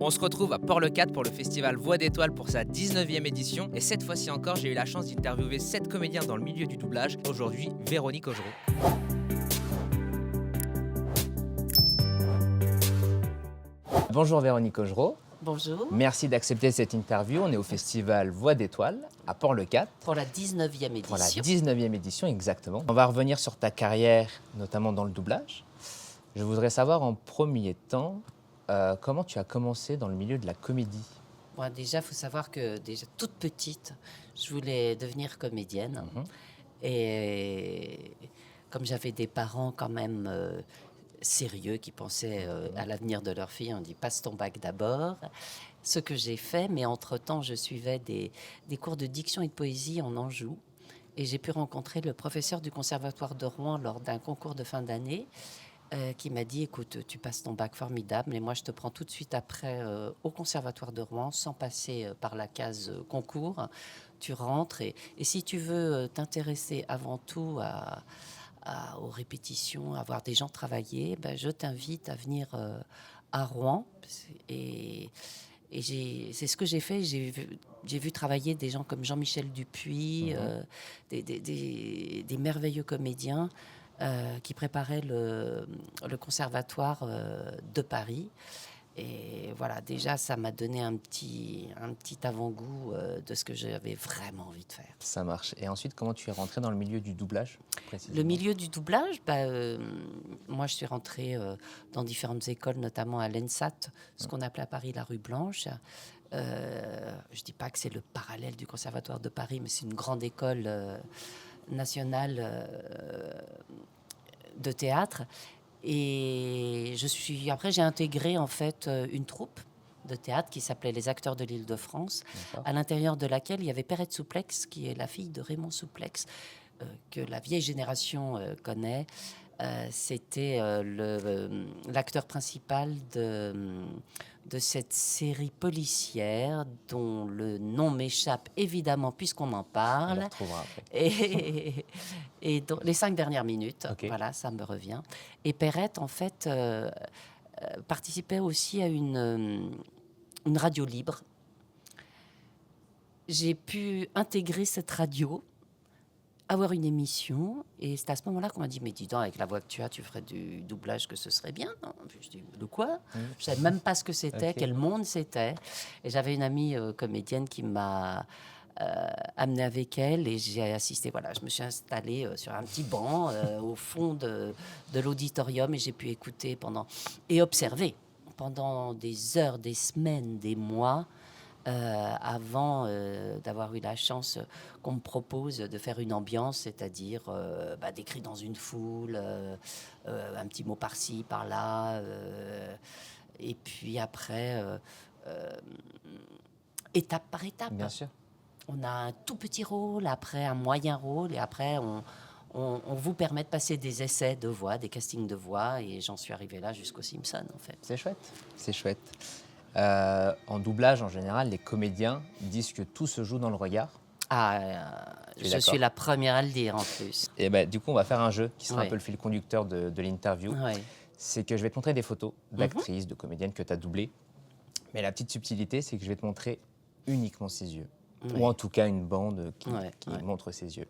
On se retrouve à Port-le-4 pour le festival Voix d'étoiles pour sa 19e édition. Et cette fois-ci encore, j'ai eu la chance d'interviewer 7 comédiens dans le milieu du doublage. Aujourd'hui, Véronique Augereau. Bonjour Véronique Augereau. Bonjour. Merci d'accepter cette interview. On est au festival Voix d'étoiles à Port-le-4. Pour la 19e édition. Pour la 19e édition, exactement. On va revenir sur ta carrière, notamment dans le doublage. Je voudrais savoir en premier temps, comment tu as commencé dans le milieu de la comédie? Bon, déjà, il faut savoir que déjà toute petite, je voulais devenir comédienne. Et comme j'avais des parents quand même sérieux qui pensaient à l'avenir de leur fille, on dit passe ton bac d'abord. Ce que j'ai fait, mais entre-temps, je suivais des cours de diction et de poésie en Anjou. Et j'ai pu rencontrer le professeur du Conservatoire de Rouen lors d'un concours de fin d'année. Qui m'a dit, écoute, tu passes ton bac formidable, mais moi je te prends tout de suite après au Conservatoire de Rouen, sans passer par la case concours. Tu rentres et si tu veux t'intéresser avant tout aux répétitions, à voir des gens travailler, ben, je t'invite à venir à Rouen. C'est ce que j'ai fait. J'ai vu travailler des gens comme Jean-Michel Dupuis, des merveilleux comédiens. Qui préparait le conservatoire de Paris. Et voilà, déjà, ça m'a donné un petit avant-goût de ce que j'avais vraiment envie de faire. Ça marche. Et ensuite, comment tu es rentrée dans le milieu du doublage, précisément? Le milieu du doublage, moi, je suis rentrée dans différentes écoles, notamment à l'ENSAT, ce qu'on appelait à Paris la rue Blanche. Je ne dis pas que c'est le parallèle du Conservatoire de Paris, mais c'est une grande école nationale de théâtre. Et après j'ai intégré en fait une troupe de théâtre qui s'appelait les Acteurs de l'Île-de-France, à l'intérieur de laquelle il y avait Perrette Souplex, qui est la fille de Raymond Souplex, que la vieille génération connaît. C'était l'acteur principal de cette série policière dont le nom m'échappe évidemment puisqu'on en parle. On le retrouvera après. Et dans les 5 dernières minutes, Okay. voilà, ça me revient. Et Perrette, en fait, participait aussi à une radio libre. J'ai pu intégrer cette radio, avoir une émission, et c'est à ce moment-là qu'on m'a dit, mais dis donc, avec la voix que tu as, tu ferais du doublage, que ce serait bien, non? Puis je dis, de quoi? Je savais même pas ce que c'était, quel monde c'était. Et j'avais une amie comédienne qui m'a amenée avec elle, et j'ai assisté, voilà, je me suis installée sur un petit banc au fond de l'auditorium, et j'ai pu écouter et observer pendant des heures, des semaines, des mois, avant d'avoir eu la chance qu'on me propose de faire une ambiance, c'est-à-dire des cris dans une foule, un petit mot par-ci, par-là, et puis après, étape par étape. Bien sûr. On a un tout petit rôle, après un moyen rôle, et après on vous permet de passer des essais de voix, des castings de voix, et j'en suis arrivée là jusqu'aux Simpsons, en fait. C'est chouette. C'est chouette. En doublage, en général, les comédiens disent que tout se joue dans le regard. Je suis la première à le dire, en plus. Et du coup, on va faire un jeu qui sera Oui. un peu le fil conducteur de l'interview. Oui. C'est que je vais te montrer des photos d'actrices, de comédiennes que tu as doublées. Mais la petite subtilité, c'est que je vais te montrer uniquement ses yeux. Oui. Ou en tout cas, une bande qui Ouais. montre ses yeux.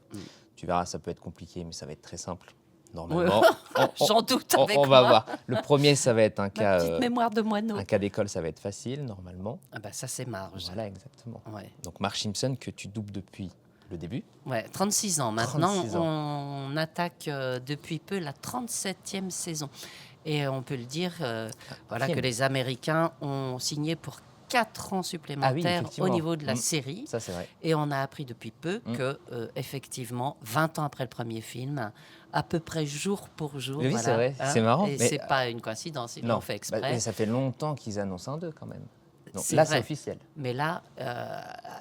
Tu verras, ça peut être compliqué, mais ça va être très simple. Normalement, J'en doute avec on va moi. voir. Le premier, ça va être un Ma cas, petite mémoire de moineau. un cas d'école, ça va être facile, normalement. Ça, c'est Marge. Voilà, exactement. Ouais. Donc, Marge Simpson, que tu doubles depuis le début. Ouais, 36 ans. Maintenant, 36 ans. on attaque depuis peu la 37e saison. Et on peut le dire, que les Américains ont signé pour 4 ans supplémentaires au effectivement. niveau de la série. Ça, c'est vrai. Et on a appris depuis peu que, effectivement, 20 ans après le premier film, à peu près jour pour jour. Oui, voilà, c'est vrai, c'est marrant. Et mais, c'est pas une coïncidence, ils l'ont fait exprès. mais ça fait longtemps qu'ils annoncent un 2 quand même. Donc C'est là, vrai. c'est officiel. Mais là,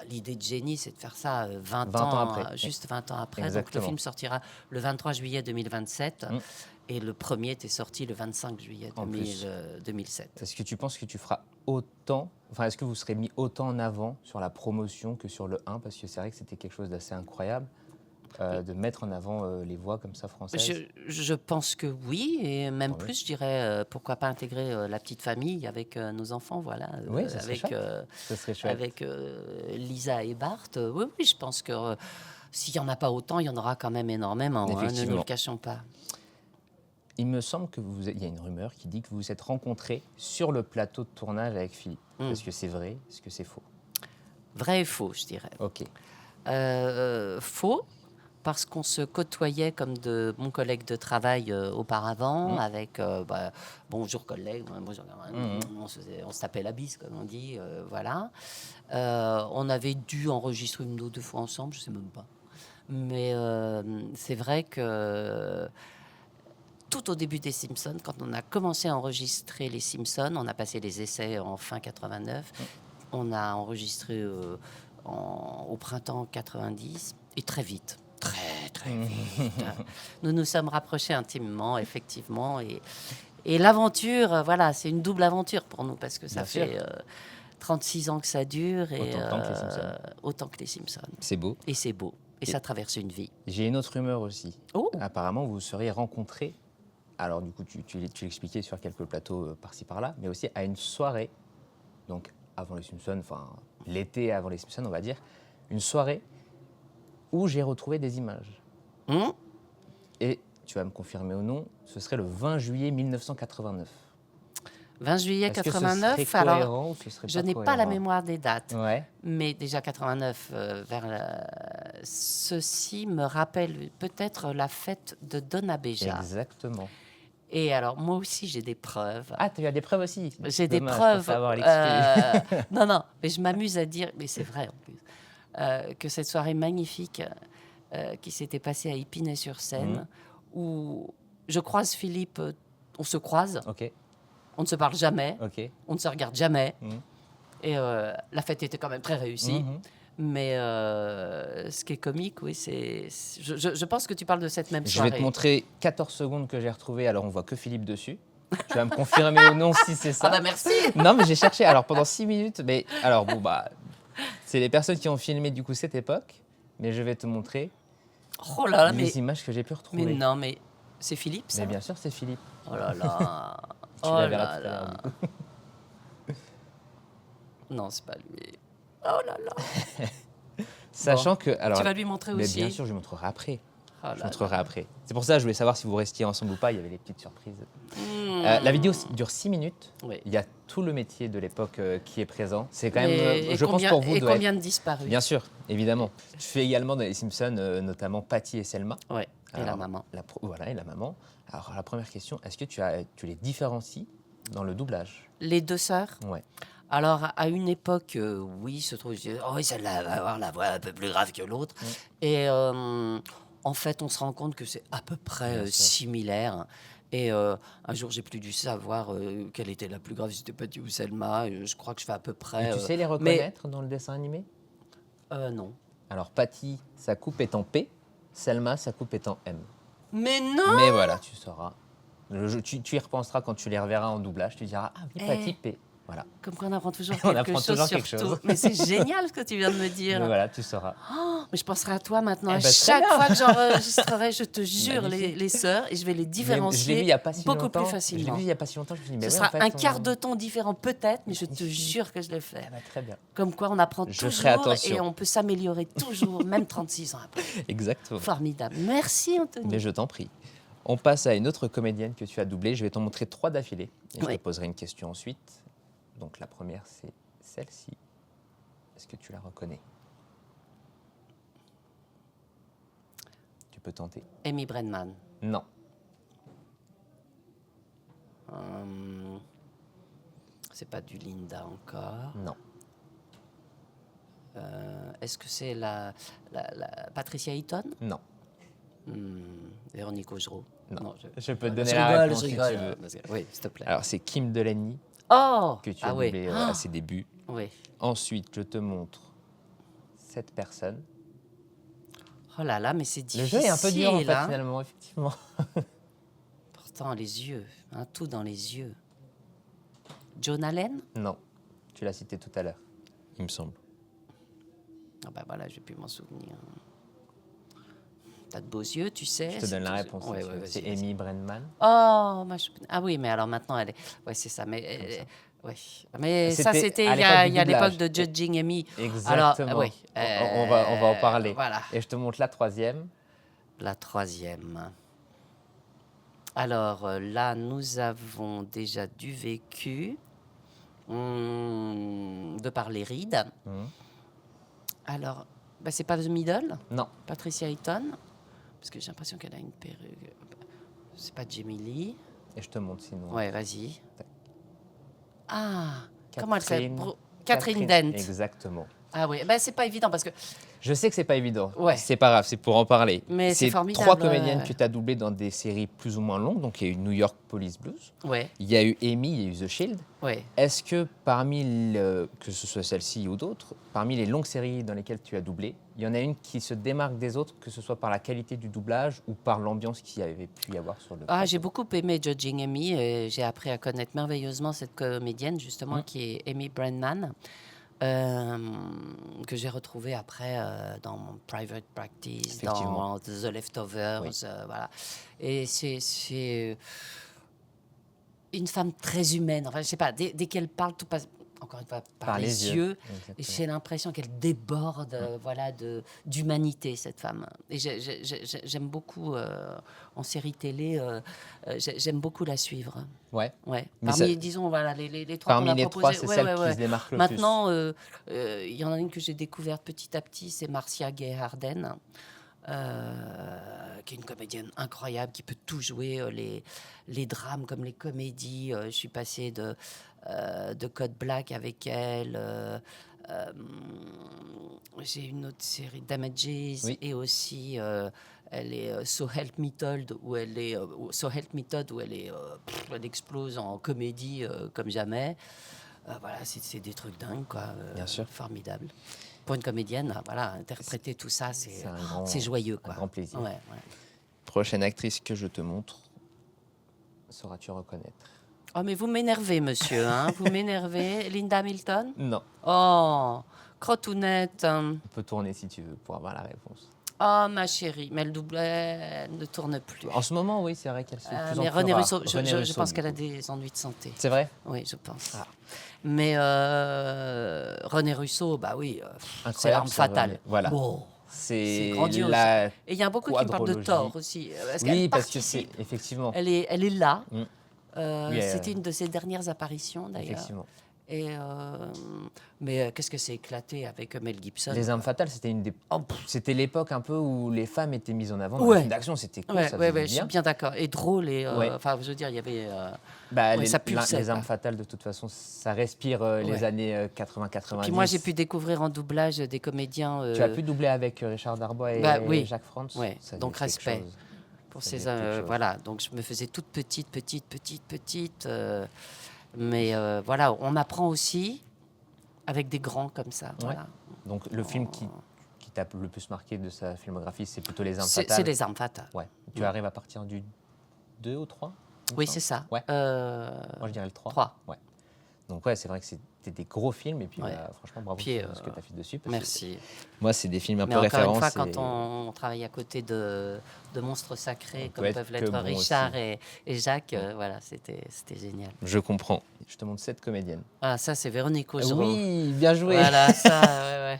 l'idée de génie, c'est de faire ça 20 ans ans après. juste 20 ans après. Exactement. Donc le film sortira le 23 juillet 2027 et le premier était sorti le 25 juillet 2007. Est-ce que tu penses que tu feras autant, est-ce que vous serez mis autant en avant sur la promotion que sur le 1? Parce que c'est vrai que c'était quelque chose d'assez incroyable. de mettre en avant les voix comme ça françaises? Je pense que oui, et même Tant mieux. plus, je dirais, pourquoi pas intégrer la petite famille avec nos enfants, voilà, Oui, ça serait avec, chouette. Ce serait chouette. avec Lisa et Bart. Oui, oui, je pense que s'il n'y en a pas autant, il y en aura quand même énormément, hein, ne nous le Effectivement. cachons pas. Il me semble que il y a une rumeur qui dit que vous vous êtes rencontrés sur le plateau de tournage avec Philippe. Est-ce que c'est vrai? Est-ce que c'est faux? Vrai et faux, je dirais. Ok. Faux, parce qu'on se côtoyait comme de bons collègues de travail auparavant, avec bonjour collègue, bonjour, on se tapait la bise, comme on dit, voilà. On avait dû enregistrer une ou deux fois ensemble, je sais même pas. Mais c'est vrai que tout au début des Simpsons, quand on a commencé à enregistrer les Simpsons, on a passé les essais en fin 89, on a enregistré au printemps 90, et très vite, très vite, nous nous sommes rapprochés intimement, effectivement, et l'aventure, voilà, c'est une double aventure pour nous, parce que ça Bien sûr. fait 36 ans que ça dure, et Autant de temps que les Simpsons. autant que les Simpsons. C'est beau. Et c'est beau, et ça traverse une vie. J'ai une autre rumeur aussi. Oh, Apparemment, vous vous seriez rencontrés. Alors, du coup, tu l'expliquais sur quelques plateaux par-ci par-là, mais aussi à une soirée, donc avant les Simpsons, enfin l'été avant les Simpsons, on va dire, une soirée où j'ai retrouvé des images. Et tu vas me confirmer ou non, ce serait le 20 juillet 1989. 20 juillet Est-ce que ce 89, serait alors cohérent ou ce serait je pas n'ai pas la cohérent? mémoire des dates, Ouais, mais déjà 89, ceci me rappelle peut-être la fête de Donna Béja. exactement. Et alors, moi aussi, j'ai des preuves. Ah, tu as des preuves aussi? J'ai des Dommage, preuves. pour savoir l'excuse. Non, mais je m'amuse à dire, mais c'est vrai en plus, que cette soirée magnifique qui s'était passée à Épinay-sur-Seine, où je croise Philippe, on se croise, Ok, on ne se parle jamais, ok. on ne se regarde jamais, Mhm. et la fête était quand même très réussie. Mhm. Mais ce qui est comique, oui, je pense que tu parles de cette même Je soirée. vais te montrer 14 secondes que j'ai retrouvées, alors on voit que Philippe dessus. Tu vas me confirmer ou non si c'est ça. Ah bah merci. Non, mais j'ai cherché alors pendant 6 minutes. Mais alors, bon, bah, c'est les personnes qui ont filmé du coup cette époque. Mais je vais te montrer Oh là là, les images que j'ai pu retrouver. mais non, mais c'est Philippe, ça? Mais bien sûr, c'est Philippe. Oh là là. Tu Oh la verras là tout à l'heure, là. du coup. Non, c'est pas lui. Oh là là. Sachant que. Alors, Tu vas lui montrer mais aussi. bien sûr, je lui montrerai après. Oh Je là montrerai là. après. C'est pour ça que je voulais savoir si vous restiez ensemble ou pas. Il y avait des petites surprises. La vidéo dure 6 minutes. Oui. Il y a tout le métier de l'époque qui est présent. C'est quand même, Et je pense combien, pour vous, et doit combien être- de disparus? Bien sûr, évidemment. Tu fais également dans les Simpsons, notamment Patty et Selma. Ouais. Et la Alors, maman. Voilà, et la maman. Alors, la première question, est-ce que tu les différencies dans le doublage? Les deux sœurs? Ouais. Alors, à une époque, oui, se trouve, je disais, oh oui, celle-là va avoir la voix un peu plus grave que l'autre. Et en fait, on se rend compte que c'est à peu près Bien sûr. similaire. Et un jour, j'ai plus dû savoir quelle était la plus grave, si c'était Patty ou Selma. Je crois que je fais à peu près. Et tu sais les reconnaître dans le dessin animé? Non. Alors, Patty, sa coupe est en P. Selma, sa coupe est en M. Mais non! Mais voilà, tu sauras. Tu y repenseras quand tu les reverras en doublage. Tu diras, ah oui, Eh. Patty P. Voilà. Comme quoi, on apprend toujours On quelque apprend chose toujours sur quelque tout. chose. Mais c'est génial ce que tu viens de me dire. Mais voilà, tu sauras. Oh, mais je penserai à toi maintenant. Eh À ben, très chaque bien. fois que j'enregistrerai, je te jure, Magnifique. les sœurs, et je vais les Je l'ai vu différencier il n'y a pas si beaucoup longtemps. plus Je l'ai facilement. vu il n'y a pas si longtemps. Je me suis dit, mais Ce oui, sera en fait, un quart de ton différent peut-être, mais je te Magnifique. jure que je le fais. Ah bah, très bien. Comme quoi, on apprend Je toujours ferai attention. et on peut s'améliorer toujours, même 36 ans après. Exactement. Formidable. Merci, Anthony. Mais je t'en prie. On passe à une autre comédienne que tu as doublée. Je vais t'en montrer 3 d'affilée. Et je Oui. te poserai une question ensuite. Donc la première, c'est celle-ci. Est-ce que tu la reconnais? Tu peux tenter. Amy Brennan. Non. C'est pas du Linda encore. Non. Est-ce que c'est la Patricia Highton? Non. Véronique Augereau? Non. Je peux te donner je la rigole, réponse je si rigole. tu veux. Parce que- oui, s'il te plaît. Alors c'est Kim Delaney Oh! que tu as Ah oui. doublée à ses débuts. Oui. Ensuite, je te montre cette personne. Oh là là, mais c'est Le difficile. jeu est un peu dur en fait, hein. finalement, effectivement. Pourtant, les yeux, hein, tout dans les yeux. Joan Allen? Non. Tu l'as cité tout à l'heure, il me semble. Ah ben voilà, je vais plus m'en souvenir. t'as de beaux yeux, tu sais. Je te donne la réponse. Ouais, si tu veux. vas-y, C'est vas-y. Amy Brenneman. Oh, ah oui, mais alors maintenant, elle est... Ouais, c'est ça. Mais, ça. ouais. Mais ça, C'était c'était à l'époque du il y a l'époque doublage. de Judging Amy. Alors, Exactement. oui. On va en parler. Voilà. Et je te montre la troisième. La troisième. Alors là, nous avons déjà du vécu de par les rides. Mhm. Alors, bah, c'est pas The Middle, Non. Patricia Highton, parce que j'ai l'impression qu'elle a une perruque. C'est pas Jamie Lee. Et je te montre sinon. Ouais, vas-y. Tac. Ah, comment elle s'appelle? Catherine- Catherine Dent. Exactement. Ah oui, bah, c'est pas évident parce que Je sais que c'est pas évident. Ouais. C'est pas grave, c'est pour en parler. Mais c'est formidable, trois comédiennes ouais. que tu as doublées dans des séries plus ou moins longues. Donc il y a eu New York Police Blues, ouais, il y a eu Amy, il y a eu The Shield. ouais. Est-ce que parmi, que ce soit celle-ci ou d'autres, parmi les longues séries dans lesquelles tu as doublé, il y en a une qui se démarque des autres, que ce soit par la qualité du doublage ou par l'ambiance qu'il y avait pu y avoir sur le Ah, plateau? j'ai beaucoup aimé Judging Amy et j'ai appris à connaître merveilleusement cette comédienne justement qui est Amy Brenneman. Que j'ai retrouvée après dans mon Private Practice, Effectivement. dans The Leftovers, Oui. voilà. Et c'est une femme très humaine. Enfin, je sais pas, dès qu'elle parle, tout passe, encore une fois, par les yeux. Et Exactement. j'ai l'impression qu'elle déborde voilà, d'humanité, cette femme. Et j'aime beaucoup, en série télé, j'aime beaucoup la suivre. Ouais. Ouais. Mais Parmi, ça- disons, voilà, les trois qu'on Parmi a les proposées. trois, c'est Ouais, celle ouais, qui ouais. se démarque le Maintenant, il y en a une que j'ai découverte petit à petit, c'est Marcia Gay Harden, qui est une comédienne incroyable, qui peut tout jouer, les drames comme les comédies. Je suis passée de Code Black avec elle. J'ai une autre série, Damages, Oui. et aussi elle est So Help Me Todd, où elle est elle explose en comédie comme jamais. Voilà, c'est des trucs dingues, quoi. Bien sûr. Formidable. Pour une comédienne, voilà, interpréter tout ça, C'est un grand- c'est joyeux, un quoi. grand plaisir. Ouais, ouais. Prochaine actrice que je te montre, sauras-tu reconnaître? Oh, mais vous m'énervez, monsieur, hein. Vous m'énervez. Linda Hamilton? Non. Oh, crotounette. On peut tourner si tu veux pour avoir la réponse. Oh, ma chérie, mais le doublet elle ne tourne plus. En ce moment, oui, c'est vrai qu'elle se fait de plus Mais en plus René rare. Russo, René je Russo, pense du qu'elle a coup. des ennuis de santé. C'est vrai? Oui, je pense. Ah. Mais René Russo, bah oui, c'est Incroyable, l'arme ça, fatale. René. Voilà. Bon, c'est C'est grandiose. la... Et il y a beaucoup qui me parlent de quadrologie. Thor aussi. Oui, Qu'elle parce que c'est participe. effectivement. Elle est là. Mm. Oui, C'était une de ses dernières apparitions, d'ailleurs. Effectivement. Et mais qu'est-ce que c'est éclaté avec Mel Gibson. Les Armes Fatales, c'était une des... Oh, pff. C'était l'époque un peu où les femmes étaient mises en avant dans Ouais. les films d'action. C'était cool, Ouais, ça ouais, faisait ouais, je suis bien. bien d'accord. Et drôle. Et, Ouais. enfin, je veux dire, il y avait. Bah, ouais, ça pulsait, les Armes quoi. Fatales, de toute façon, ça respire les Ouais. années 80-90. Puis moi, j'ai pu découvrir en doublage des comédiens. Tu as pu doubler avec Richard Darbois et Bah, oui. Jacques France. Ouais, Ça donc faisait quelque respect. chose. Pour Ça ces faisait quelque chose. voilà, donc je me faisais toute petite, mais voilà, on apprend aussi avec des grands comme ça. Ouais. Voilà. Donc le film qui t'a le plus marqué de sa filmographie, c'est plutôt Les Armes C'est Fatales. les armes fatales. Ouais. Tu arrives à partir du 2 ou 3? Oui, c'est ça. Ouais. Moi, je dirais le 3. 3. Ouais. Donc ouais, c'est vrai que c'était des gros films et puis Ouais. bah, franchement bravo Puis, pour ce que tu as fait dessus. Parce que Merci. moi, c'est des films un Mais peu encore une références. fois, et- quand on travaille à côté de monstres sacrés On peut comme être peuvent que l'être bon Richard aussi. et Jacques, voilà, c'était génial. Je comprends. Je te montre cette comédienne. Ah, ça, c'est Véronique Augereau. Oui, bien joué. Voilà, ça, ouais.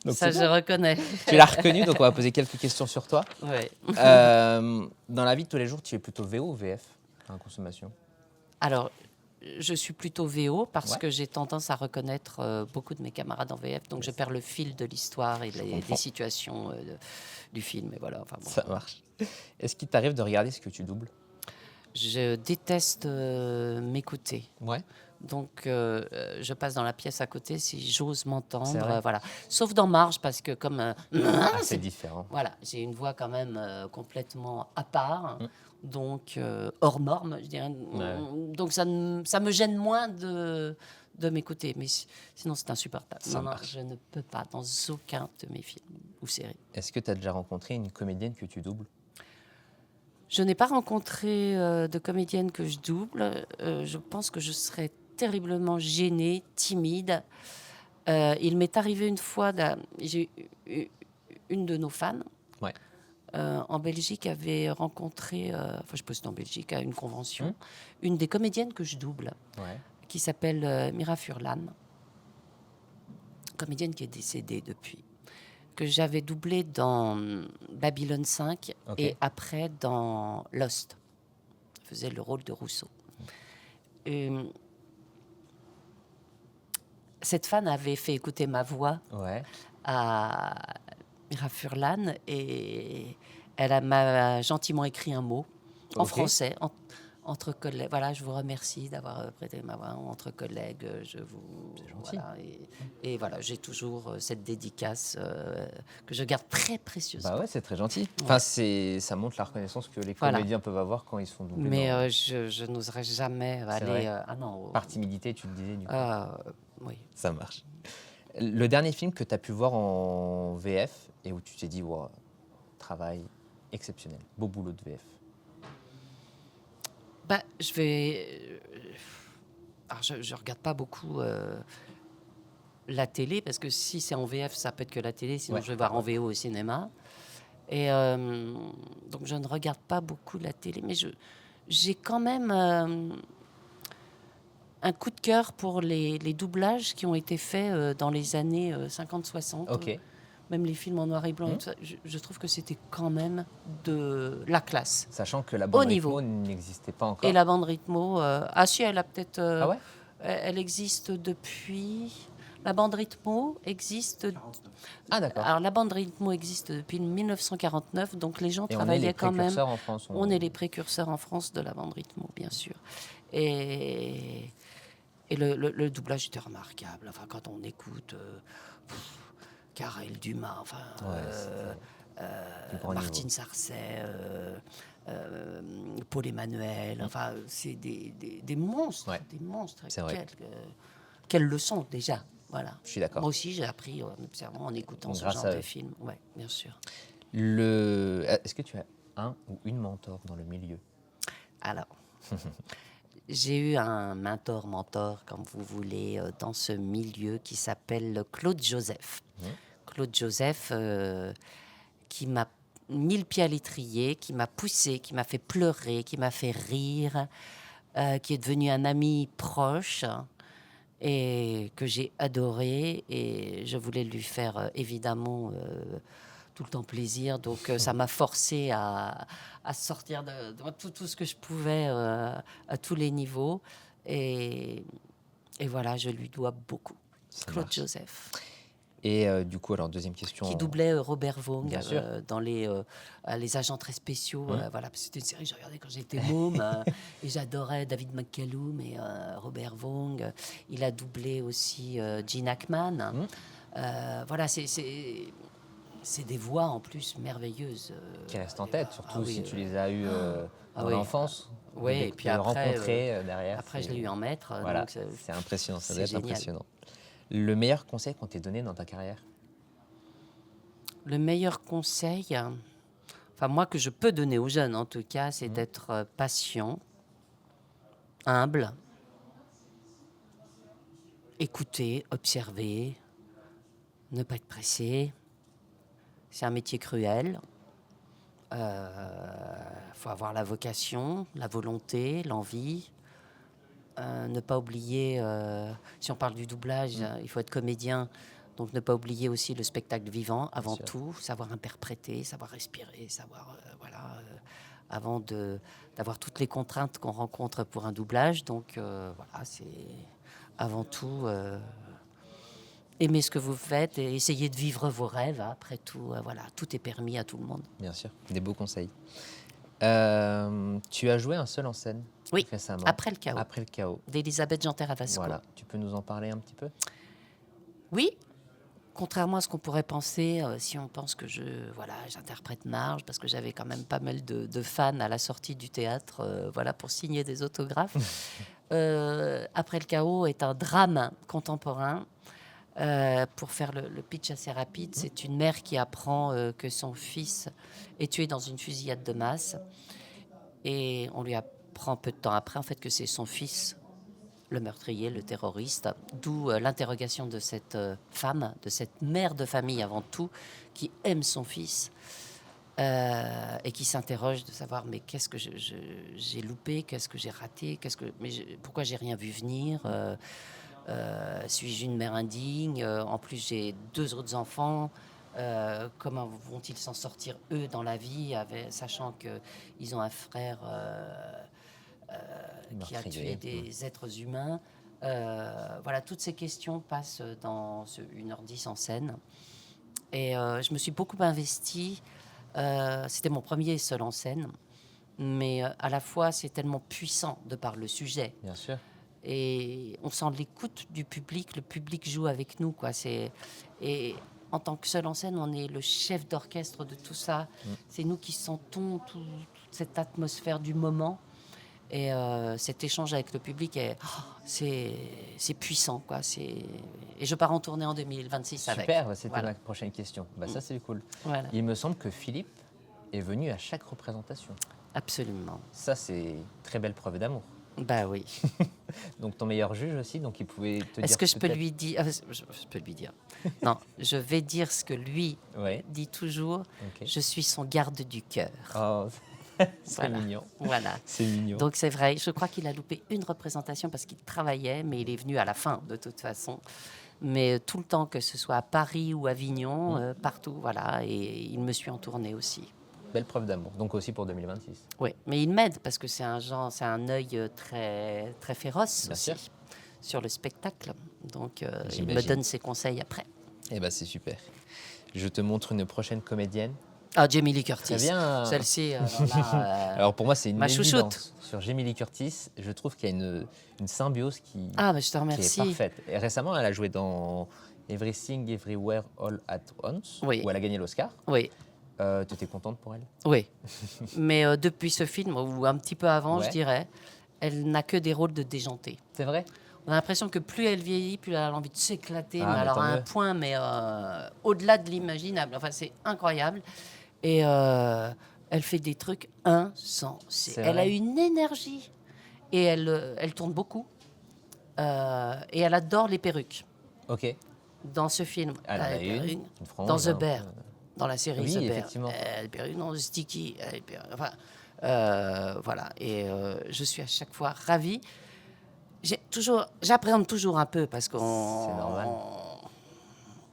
Donc, Ça, c'est je bon. reconnais. Tu l'as reconnu, donc on va poser quelques questions sur toi. Ouais. Dans la vie de tous les jours, tu es plutôt VO ou VF en consommation? Alors, je suis plutôt VO parce Ouais. que j'ai tendance à reconnaître beaucoup de mes camarades en VF, donc je perds le fil de l'histoire et des comprends. situations du film. Et voilà, enfin, bon. Ça marche. Est-ce qu'il t'arrive de regarder ce que tu doubles? Je déteste m'écouter. Ouais. Donc, je passe dans la pièce à côté si j'ose C'est m'entendre. vrai. Voilà. Sauf dans Marge, parce que comme... Ah, c'est différent. Voilà, j'ai une voix quand même complètement à part, Mm. donc hors norme, je dirais. Ouais. Donc ça me gêne moins de m'écouter, mais sinon c'est insupportable. Ça Non, marche. je ne peux pas dans aucun de mes films ou séries. Est-ce que tu as déjà rencontré une comédienne que tu doubles? Je n'ai pas rencontré de comédienne que je double. Je pense que je serais terriblement gênée, timide. Il m'est arrivé une fois, j'ai eu une de nos fans Ouais. en Belgique, avait rencontré, je postais en Belgique à une convention, une des comédiennes que je double, Ouais. qui s'appelle Mira Furlan, comédienne qui est décédée depuis, que j'avais doublée dans Babylone 5 Ok. et après dans Lost. Elle faisait le rôle de Rousseau. Cette fan avait fait écouter ma voix Ouais. à Mira Furlan et elle m'a gentiment écrit un mot en Ok. français entre collègues. Voilà, je vous remercie d'avoir prêté ma voix entre collègues. Je vous gentil. voilà, et voilà, j'ai toujours cette dédicace que je garde très précieusement. Bah ouais, c'est très gentil. Ouais. Enfin, ça montre la reconnaissance que les Voilà. comédiens peuvent avoir quand ils sont doublés. Mais je n'oserais jamais aller. vrai. Ah non. Par timidité, tu le disais du coup. Oui. Ça marche. Le dernier film que tu as pu voir en VF et où tu t'es dit, wow, travail exceptionnel, beau boulot de VF. Bah, je vais. Alors, je regarde pas beaucoup la télé parce que si c'est en VF, ça peut être que la télé. Sinon, Ouais. je vais voir en VO au cinéma. Et donc, je ne regarde pas beaucoup la télé, mais j'ai quand même un coup de cœur pour les doublages qui ont été faits dans les années 50-60. Ok. Même les films en noir et blanc, et tout ça, je trouve que c'était quand même de la classe. Sachant que la Au bande niveau. rythmo n'existait pas encore. Et la bande rythmo, ah si, elle a peut-être. Ah ouais. Elle existe depuis. La bande rythmo existe. Ah d'accord. Alors la bande rythmo existe depuis 1949, donc les gens Et on est travaillaient les quand même. précurseurs en France. On est les précurseurs en France de la bande rythmo, bien sûr. Et le doublage était remarquable. Enfin, quand on écoute Karel Dumas, enfin, du grand Martine niveau. Sarcey, Paul Emmanuel, enfin, c'est des monstres, Ouais. des monstres. C'est vrai. Quelles leçons déjà, voilà. Je suis d'accord. Moi aussi, j'ai appris en observant, en écoutant ce Grâce genre à de eux. films. Ouais, bien sûr. Est-ce que tu as un ou une mentor dans le milieu? Alors, j'ai eu un mentor, comme vous voulez, dans ce milieu qui s'appelle Claude Joseph. Claude Joseph, qui m'a mis le pied à l'étrier, qui m'a poussé, qui m'a fait pleurer, qui m'a fait rire, qui est devenu un ami proche et que j'ai adoré. Et je voulais lui faire évidemment tout le temps plaisir. Donc ça m'a forcé à sortir de tout ce que je pouvais à tous les niveaux. Et voilà, je lui dois beaucoup. Ça Claude marche. Joseph. Et du coup, alors deuxième question. Qui doublait Robert Vaughn Bien sûr. dans les agents très spéciaux. Voilà, c'était une série que je regardais quand j'étais môme et j'adorais David McCallum et Robert Vaughn. Il a doublé aussi Gene Hackman. Voilà, c'est des voix en plus merveilleuses. Qui restent en tête, surtout oui, si tu les as eues dans oui. l'enfance. Oui, de et puis le après, rencontrer derrière. Après, je l'ai eu en maître. Voilà, donc c'est impressionnant, ça c'est doit être génial. impressionnant. Le meilleur conseil qu'on t'ait donné dans ta carrière? Le meilleur conseil, enfin moi que je peux donner aux jeunes en tout cas, c'est d'être patient, humble, écouter, observer, ne pas être pressé. C'est un métier cruel. Faut avoir la vocation, la volonté, l'envie. Ne pas oublier, si on parle du doublage, il faut être comédien. Donc ne pas oublier aussi le spectacle vivant avant sûr. tout, savoir interpréter, savoir respirer, savoir avant d'avoir toutes les contraintes qu'on rencontre pour un doublage. Donc voilà, c'est avant tout aimer ce que vous faites et essayer de vivre vos rêves. Après tout, voilà, tout est permis à tout le monde. Bien sûr, des beaux conseils. Tu as joué un seul en scène Oui, récemment. Après le chaos. Après le chaos. D'Elisabeth Jean-Terre-Avasco. Voilà, tu peux nous en parler un petit peu? Oui, contrairement à ce qu'on pourrait penser, si on pense que j'interprète Marge, parce que j'avais quand même pas mal de fans à la sortie du théâtre, pour signer des autographes. Après le chaos est un drame contemporain. Pour faire le pitch assez rapide, c'est une mère qui apprend que son fils est tué dans une fusillade de masse. Et on lui apprend peu de temps après en fait, que c'est son fils, le meurtrier, le terroriste. D'où l'interrogation de cette femme, de cette mère de famille avant tout, qui aime son fils. et qui s'interroge de savoir mais qu'est-ce que j'ai loupé, qu'est-ce que j'ai raté, pourquoi j'ai rien vu venir, suis-je une mère indigne, en plus j'ai 2 autres enfants, comment vont-ils s'en sortir eux dans la vie, sachant qu'ils ont un frère qui a tué des êtres humains. Voilà, toutes ces questions passent dans 1h10 en scène. Et je me suis beaucoup investie. C'était mon premier seul en scène. Mais à la fois, c'est tellement puissant de par le sujet. Bien sûr. Et on sent l'écoute du public. Le public joue avec nous, quoi. Et en tant que seul en scène, on est le chef d'orchestre de tout ça. C'est nous qui sentons toute cette atmosphère du moment. Et cet échange avec le public, c'est puissant, quoi. Et je pars en tournée en 2026 avec. Super, c'était Voilà. ma prochaine question. Ça, c'est cool. Voilà. Il me semble que Philippe est venu à chaque représentation. Absolument. Ça, c'est très belle preuve d'amour. Bah oui. Donc ton meilleur juge aussi, donc il pouvait te dire... Est-ce que je peux lui dire... je peux lui dire. Non, je vais dire ce que lui dit toujours. Okay. Je suis son garde du cœur. Oh, c'est mignon. Voilà. C'est mignon. Donc c'est vrai, je crois qu'il a loupé une représentation parce qu'il travaillait, mais il est venu à la fin de toute façon. Mais tout le temps, que ce soit à Paris ou à Avignon, partout, voilà. Et il me suit en tournée aussi. Belle preuve d'amour, donc aussi pour 2026. Oui, mais il m'aide parce que c'est un œil très, très féroce aussi sur le spectacle. Donc il me donne ses conseils après. Eh bien, c'est super. Je te montre une prochaine comédienne. Ah, Jamie Lee Curtis. Très bien. Celle-ci, alors pour moi, c'est une chouchoute. Sur Jamie Lee Curtis, je trouve qu'il y a une symbiose qui je te remercie. Qui est parfaite. Et récemment, elle a joué dans Everything, Everywhere, All at Once, où elle a gagné l'Oscar. Oui. Tu étais contente pour elle? Oui. Mais depuis ce film, ou un petit peu avant, je dirais, elle n'a que des rôles de déjantée. C'est vrai? On a l'impression que plus elle vieillit, plus elle a envie de s'éclater. Mais alors à un point, mais au-delà de l'imaginable. Enfin, c'est incroyable. Et elle fait des trucs insensés. Elle a une énergie. Et elle tourne beaucoup. Et elle adore les perruques. Ok. Dans ce film, elle a une frange, dans The Bear, dans la série The Bear. Effectivement. Elle a perruque dans Sticky. Enfin, voilà. Et je suis à chaque fois ravie. J'appréhende toujours un peu parce qu'on... C'est normal.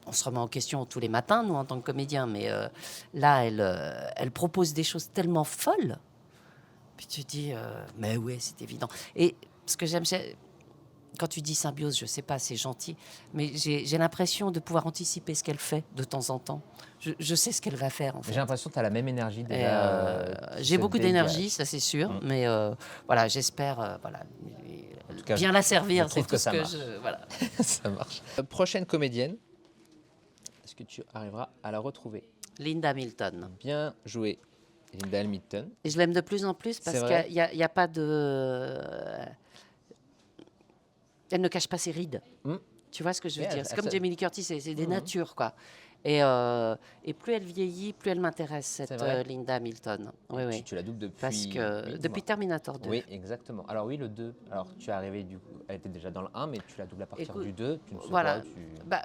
On se remet en question tous les matins, nous, en tant que comédiens. Mais là, elle propose des choses tellement folles. Puis tu te dis, mais ouais, c'est évident. Et ce que j'aime, quand tu dis symbiose, je sais pas, c'est gentil. Mais j'ai l'impression de pouvoir anticiper ce qu'elle fait de temps en temps. Je sais ce qu'elle va faire, en fait. J'ai l'impression que tu as la même énergie déjà. J'ai beaucoup d'énergie, ça c'est sûr. Mais voilà, j'espère bien la servir. C'est tout ce que je... Voilà. Ça marche. Prochaine comédienne. Est-ce que tu arriveras à la retrouver? Linda Hamilton. Bien joué, Linda Hamilton. Et je l'aime de plus en plus parce qu'il n'y a pas de... Elle ne cache pas ses rides. Tu vois ce que je veux dire? C'est comme Jamie Lee Curtis, c'est des natures, quoi. Et plus elle vieillit, plus elle m'intéresse, cette Linda Hamilton. Oui. Tu la doubles depuis... Parce que depuis Terminator 2. Oui, exactement. Alors oui, le 2. Alors tu es arrivé, du coup, elle était déjà dans le 1, mais tu la doubles à partir du 2. Tu ne sais pas,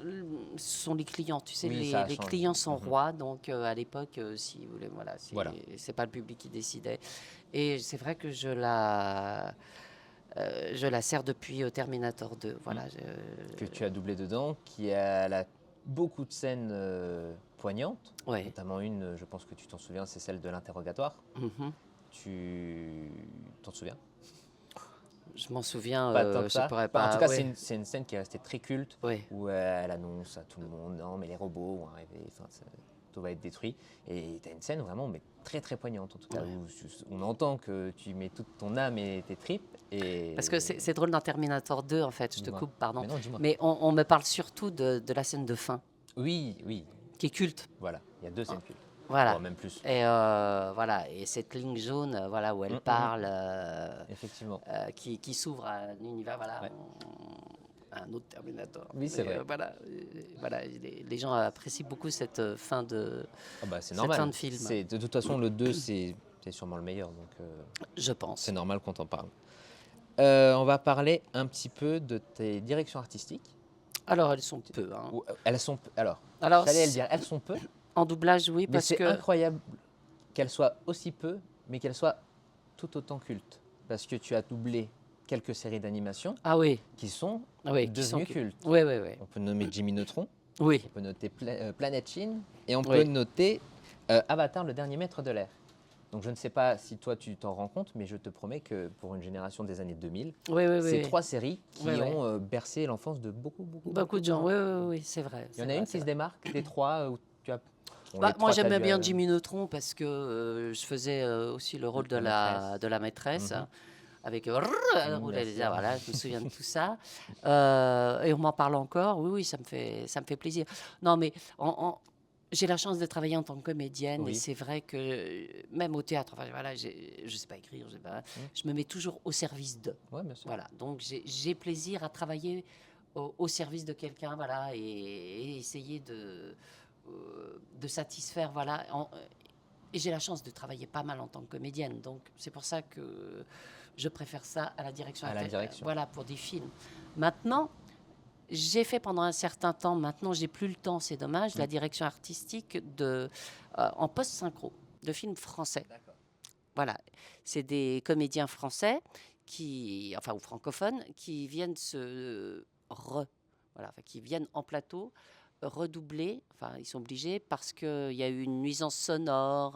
ce sont les clients, tu sais, les clients sont rois, donc à l'époque, si vous voulez, c'est pas le public qui décidait. Et c'est vrai que je la sers depuis Terminator 2. Voilà, que tu as doublé dedans, qui a beaucoup de scènes poignantes, notamment une, je pense que tu t'en souviens, c'est celle de l'interrogatoire. Tu t'en souviens? Je m'en souviens, pas tant que ça. Pourrais pas. En tout cas, c'est une scène qui est restée très culte, où elle annonce à tout le monde, non mais les robots vont arriver, tout va être détruit. Et tu as une scène vraiment mais très très poignante, en tout cas, où on entend que tu mets toute ton âme et tes tripes. Parce que c'est drôle dans Terminator 2, en fait, je te coupe, pardon. Mais, non, dis-moi. Mais on me parle surtout de la scène de fin. Oui. Qui est culte. Voilà, il y a 2 scènes cultes. Voilà. Même plus. Et voilà, et cette ligne jaune, où elle parle, effectivement, qui s'ouvre à un univers, un autre Terminator. Oui, c'est vrai. Les gens apprécient beaucoup cette fin de, c'est normal. fin de film. De toute façon, le 2, c'est sûrement le meilleur, donc. Je pense. C'est normal qu'on t'en parle. On va parler un petit peu de tes directions artistiques. Alors, elles sont peu. Elles sont. Alors j'allais le dire. Elles sont peu. En doublage, oui, Mais parce c'est que... incroyable qu'elle soit aussi peu, mais qu'elle soit tout autant culte. Parce que tu as doublé quelques séries d'animation Ah oui, qui sont ah oui, qui sont... devenues cultes. Oui, oui, oui. On peut nommer Jimmy Neutron, Oui, on peut noter Planet Shin, et on peut oui. noter Avatar, le dernier maître de l'air. Donc je ne sais pas si toi tu t'en rends compte, mais je te promets que pour une génération des années 2000, Oui, oui, c'est oui. 3 séries qui Oui, oui. ont bercé l'enfance de Beaucoup de gens, oui, oui, oui, c'est vrai. Il y c'est en a vrai, une c'est qui se vrai. démarque des 3 où tu as... Bon, Bah, les moi, 3 t'as j'aimais dû... bien Jimmy Neutron parce que je faisais aussi le rôle la maîtresse. de la maîtresse. Mhm. Avec Bien rouler les airs, sûr. voilà, je me souviens de tout ça. Et on m'en parle encore, oui, oui, ça me fait plaisir. Non, mais j'ai la chance de travailler en tant que comédienne et Oui. c'est vrai que même au théâtre, enfin, voilà, je sais pas écrire, je me mets toujours au service d'eux. Ouais, bien sûr. Voilà, donc j'ai plaisir à travailler au service de quelqu'un, voilà, et essayer de satisfaire, voilà. Et j'ai la chance de travailler pas mal en tant que comédienne, donc c'est pour ça que je préfère ça à la direction, À la direction. voilà, pour des films. Maintenant, j'ai fait pendant un certain temps, maintenant j'ai plus le temps, c'est dommage, la direction artistique en post-synchro de films français. D'accord. Voilà, c'est des comédiens français enfin ou francophones, qui viennent voilà, enfin, qui viennent en plateau redoubler. Enfin, ils sont obligés parce qu'il y a eu une nuisance sonore,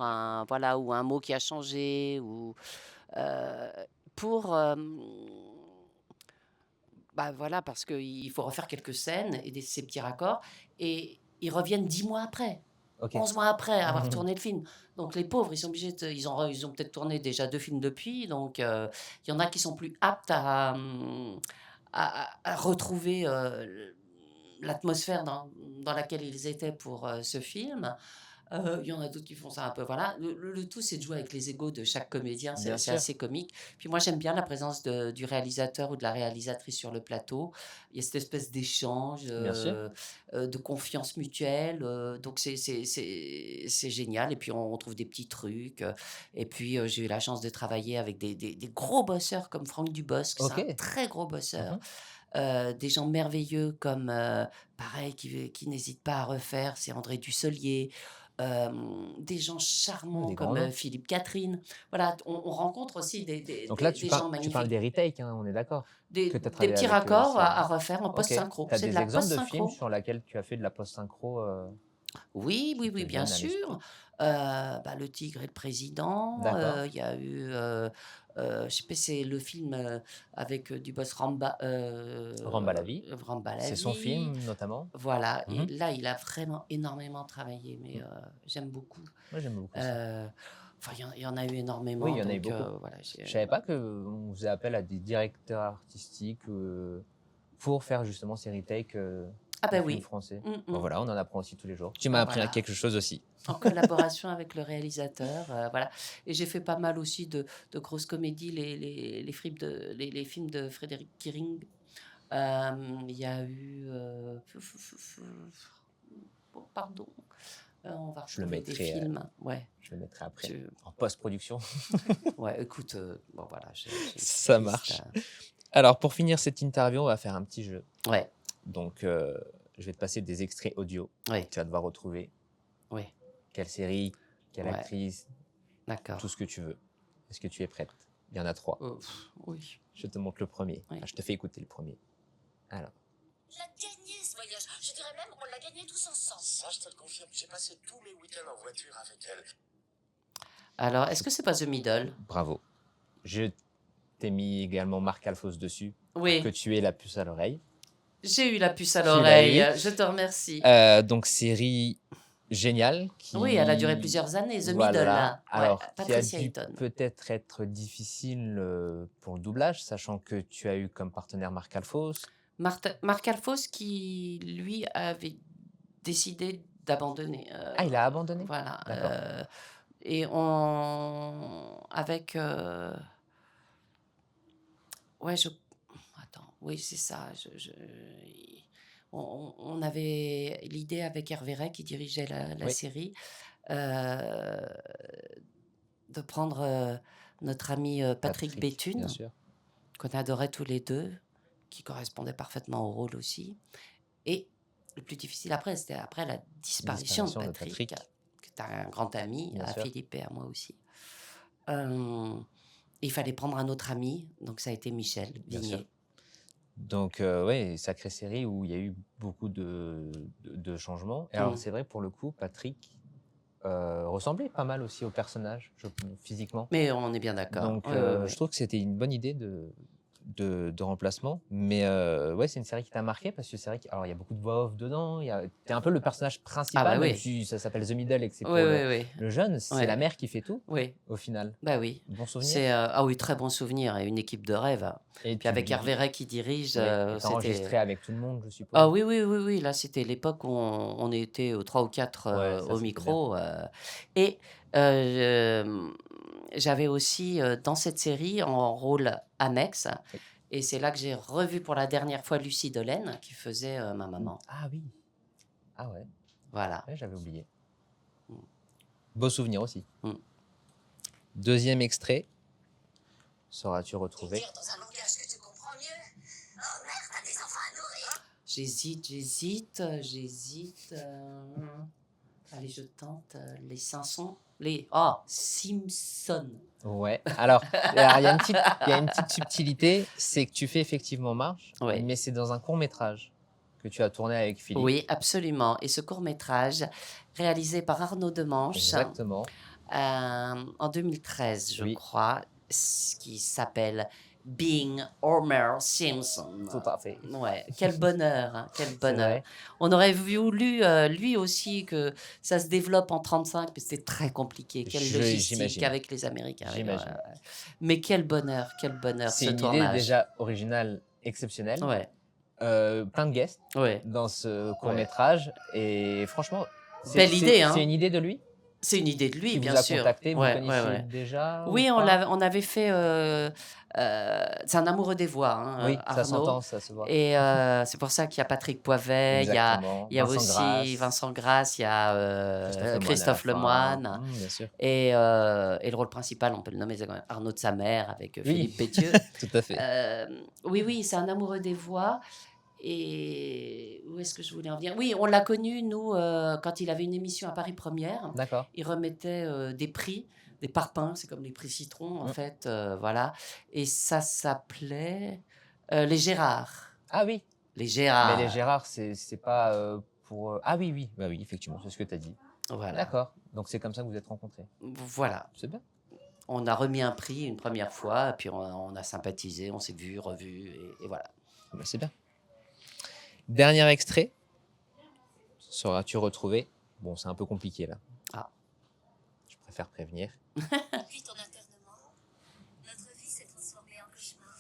voilà, ou un mot qui a changé, ou euh, pour bah voilà, parce qu'il faut refaire quelques scènes et ces petits raccords, et ils reviennent 10 mois après. Ok. 11 mois après avoir tourné le film. Donc les pauvres, ils sont obligés ils ont peut-être tourné déjà 2 films depuis, donc il y en a qui sont plus aptes à retrouver l'atmosphère dans laquelle ils étaient pour ce film. Il y en a d'autres qui font ça un peu, voilà. Le tout, c'est de jouer avec les égos de chaque comédien, Bien c'est sûr. assez comique. Puis moi, j'aime bien la présence du réalisateur ou de la réalisatrice sur le plateau. Il y a cette espèce d'échange, Bien sûr. de confiance mutuelle. Donc c'est génial. Et puis on trouve des petits trucs. Et puis j'ai eu la chance de travailler avec des gros bosseurs comme Franck Dubosc, c'est un Ok. très gros bosseur. Mhm. Des gens merveilleux comme, pareil, qui n'hésitent pas à refaire, c'est André Dussolier. Des gens charmants Des comme grands noms. Philippe Catherine. Voilà, on rencontre aussi Donc là, des gens tu parles magnifiques. des retakes, hein, on est d'accord. Que tu as Des travaillé petits avec raccords Cyril. à refaire en Ok. post-synchro. Tu as C'est de des la exemples de films post-synchro. sur lesquels tu as fait de la post-synchro Oui, qui oui, te oui, bien viennent à sûr. l'esprit? Bah, Le Tigre et le Président. D'accord. Il y a eu, je sais pas, c'est le film avec du boss Rambalavi. C'est son Rambalavi. film, notamment. Voilà, et Mhm. là, il a vraiment énormément travaillé, mais j'aime beaucoup. Moi, j'aime beaucoup ça. Euh, Enfin, il y en a eu Oui, énormément, il y en a eu donc beaucoup. voilà. Je savais pas qu'on faisait appel à des directeurs artistiques pour faire justement ces retakes Ah de ben films oui. français. Mm, Bon, mm. voilà, on en apprend aussi tous les jours. Tu m'as Ah, appris voilà. quelque chose aussi. En collaboration avec le réalisateur, voilà. Et j'ai fait pas mal aussi de grosses comédies, les films de Frédéric Kiring. Il y a eu... oh, pardon. On va Je le retrouver des mettrai, films. Ouais. je le mettrai après, Je- en post-production. Ouais, écoute, bon voilà, j'ai une petite Ça liste, marche. Alors, pour finir cette interview, on va faire un petit jeu. Ouais, Donc, je vais te passer des extraits audio. ouais, Tu vas devoir retrouver ouais, quelle série, quelle Ouais. actrice, d'accord. tout ce que tu veux. Est-ce que tu es prête? Il y en a 3. Oui. Je te montre le premier. Oui. Enfin, je te fais écouter le premier. Alors, On l'a gagné ce voyage. Je dirais même on l'a gagné tous ensemble. Ça, je te le confirme. J'ai passé tous mes week-ends en voiture avec elle. Alors, est-ce que c'est pas The Middle? bravo. Je t'ai mis également Marc Alphonse dessus pour que Oui, tu aies la puce à l'oreille. j'ai eu la puce à Tu l'as l'oreille. eu. Je te remercie. Donc, série géniale. Oui, elle a duré plusieurs années, The Middle. Voilà. Là. Ouais, Alors, qui a Patricia dû Highton. peut-être être difficile pour le doublage, sachant que tu as eu comme partenaire Marc Alphonse. Marc Alphonse qui, lui, avait décidé d'abandonner. Ah, il a abandonné? Voilà. D'accord. Et avec... ouais, Attends, oui, c'est ça. On avait l'idée avec Hervé Rey, qui dirigeait la Oui. série, de prendre notre ami Patrick Bien Béthune, sûr. qu'on adorait tous les deux, qui correspondait parfaitement au rôle aussi. Et le plus difficile après, c'était après la disparition de Patrick. est un grand ami, Bien à sûr. Philippe et à moi aussi. Euh, il fallait prendre un autre ami, donc ça a été Michel Bien sûr. Vignier. Donc, ouais, sacrée série où il y a eu beaucoup de changements. Et alors, Mm. c'est vrai, pour le coup, Patrick ressemblait pas mal aussi au personnage, physiquement. Mais on est bien d'accord. Donc, Ouais, ouais, ouais. je trouve que c'était une bonne idée de remplacement. Mais ouais, c'est une série qui t'a marqué parce que c'est vrai qu'il y a beaucoup de voix off dedans. T'es un peu le personnage principal, Ah bah même oui. si ça s'appelle The Middle et que c'est Oui, pour oui, oui. le jeune. C'est Ouais. la mère qui fait tout, Oui, au final. bah oui. Bon souvenir. C'est ah oui, très bon souvenir et une équipe de rêve. Et Puis avec Hervé Rey qui dirige, oui, et t'as c'était. enregistré avec tout le monde, je suppose. Ah oui, oui, oui, oui. Là, c'était l'époque où on était 3 ou 4 Ouais, ça, au c'était micro. Et euh, j'avais aussi dans cette série en rôle annexe. Oui. Et c'est là que j'ai revu pour la dernière fois Lucie Delaine qui faisait ma maman. Ah oui. Ah ouais, Voilà. ouais, j'avais oublié. Mm. Beau souvenir aussi. Mm. Deuxième extrait. Sauras-tu retrouver? Dire dans un langage que tu comprends mieux. Oh merde, t'as des enfants à nourrir. J'hésite. Allez, je tente. Les Simpsons. Simpsons. Ouais. Alors, il y a une petite subtilité, c'est que tu fais effectivement marche, Ouais. mais c'est dans un court métrage que tu as tourné avec Philippe. Oui, absolument. Et ce court-métrage, réalisé par Arnaud Demanche, Exactement. en 2013, je Oui. crois, qui s'appelle Being Homer Simpson. Tout à fait. Ouais, quel bonheur, hein, quel C'est bonheur. vrai. On aurait voulu, lui aussi, que ça se développe en 35, mais c'était très compliqué. Quelle logistique J'imagine. avec les Américains. Ouais, J'imagine. ouais. Mais quel bonheur C'est ce une idée tournage. déjà originale, exceptionnelle. Ouais, Plein de guests ouais. dans ce court métrage. Et franchement, Belle idée, hein. C'est une idée de lui C'est une idée de lui, qui bien vous a sûr. contacté. Vous Ouais, connaissiez ouais. déjà Oui, ou on pas on avait fait. C'est un amoureux des voix, hein, Oui, ça Arnaud. s'entend, ça se voit. Et c'est pour ça qu'il y a Patrick Poivet, Exactement. il y a Vincent aussi Grasse, Vincent Grasse, il y a Christophe Lemoine. Bien sûr. Et le rôle principal, on peut le nommer, c'est quand même Arnaud de sa mère avec Philippe Pétieux. Tout à fait. Oui, c'est un amoureux des voix. Et où est-ce que je voulais en venir? Oui, on l'a connu, nous, quand il avait une émission à Paris Première. D'accord. Il remettait des prix, des parpaings, c'est comme les prix citron, en Mm. fait. Voilà. Et ça s'appelait Les Gérards. Ah oui. Les Gérards. Mais les Gérards, c'est pas pour. Ah oui, oui. Bah oui, effectivement, c'est ce que tu as dit. Voilà. D'accord. Donc c'est comme ça que vous êtes rencontrés. Voilà. C'est bien. On a remis un prix une première fois, puis on a sympathisé, on s'est vu, revu, et voilà. Bah, c'est bien. Dernier extrait. Sauras-tu retrouver? Bon, c'est un peu compliqué là. Ah. Je préfère prévenir. Depuis ton internement, notre vie s'est transformée en cauchemar.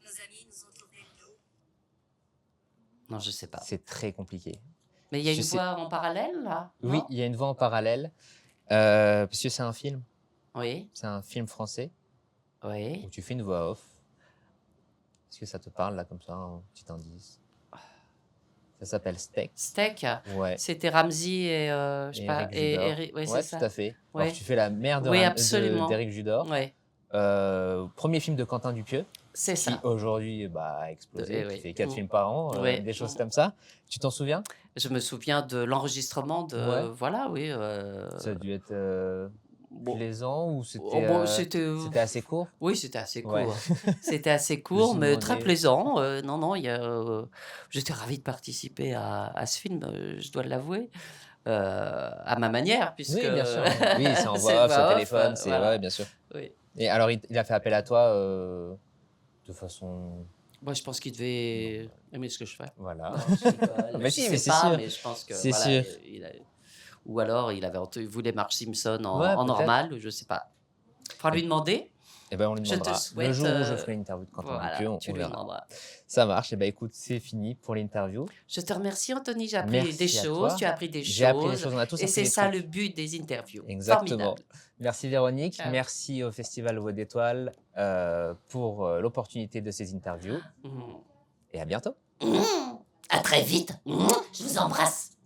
Nos amis nous ont tourné le dos. Non, je sais pas. C'est très compliqué. Mais il y a Je une sais- voix en parallèle, là? Oui, Non? il y a une voix en parallèle. Parce que c'est un film. Oui, C'est un film français oui. où tu fais une voix off. Est-ce que ça te parle là comme ça, un petit indice? Ça s'appelle Steak. Steak, Ouais. c'était Ramsey et je sais Et pas, Éric Judor. Eric, ouais, c'est ça. tout à fait. Ouais. Alors, tu fais la mère Oui, absolument. d'Éric Judor. Ouais, Premier film de Quentin Dupieux, c'est qui ça. aujourd'hui a explosé, Oui. qui fait 4 Mm. films par an, Ouais. des choses comme ça. Tu t'en souviens? Je me souviens de l'enregistrement de. Ouais. Voilà, oui. Ça a dû être Bon. plaisant ou c'était Oh, bon, c'était. c'était assez court? Oui, c'était assez court. Ouais. C'était assez court, me mais suis très demandé. plaisant. Non, j'étais ravie de participer à ce film, je dois l'avouer, à ma manière, puisque. Oui, bien sûr. Oui, c'est en c'est voix off, c'est voix au off, téléphone, c'est voilà. ouais, bien sûr. Oui. Et alors, il a fait appel à toi de façon. Moi, je pense qu'il devait aimer ce que je fais. Voilà. Non, je rigole. Mais Je si, sais mais c'est pas, sûr. mais je pense que C'est voilà, sûr. ou alors il voulait Marge Simpson en, Ouais, en peut-être. normal, ou je sais pas. Faudra lui demander. Eh ben, on lui Je te demandera. souhaite, Le jour où je ferai une interview de Quentin Voilà, Dupieux, on tu lui verra. demanderas. Ça marche. Eh ben, écoute, c'est fini pour l'interview. Je te remercie, Anthony. J'ai appris Merci des à choses. toi. Tu as appris des J'ai appris des choses. choses, on a tous Et appris c'est des ça trucs. le but des interviews. Exactement. Formidable. Merci Véronique. Ciao. Merci au Festival Voix d'étoiles pour l'opportunité de ces interviews. Mhm. Et à bientôt. À très vite. Je vous embrasse.